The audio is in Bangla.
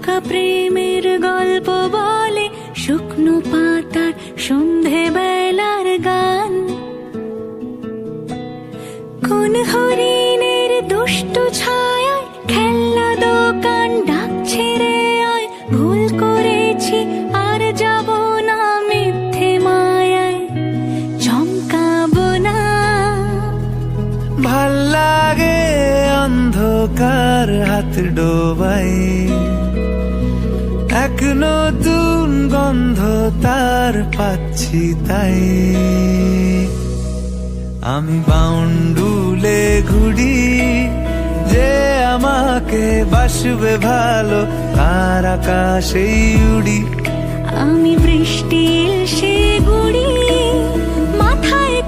ফাঁকা প্রেমের গল্প বলে শুকনো পাতার সন্ধে বেলার গান। কোন হরিণের দুষ্ট ছায়ায় খেলনা দোকান ডাকছে রে আয়, ভুল করেছি আর যাব না মিথ্যে মায়ায়, চমকাবো না। ভাল লাগে অন্ধকার হাত ডোবাই, এক নতুন গন্ধ তার পাচ্ছি তাই। আমি বাউন্ডুলে ঘুরি, যে আমাকে বাসবে ভালো তার আকাশেই উড়ি। আমি বৃষ্টির সে গুড়ি, মাথায়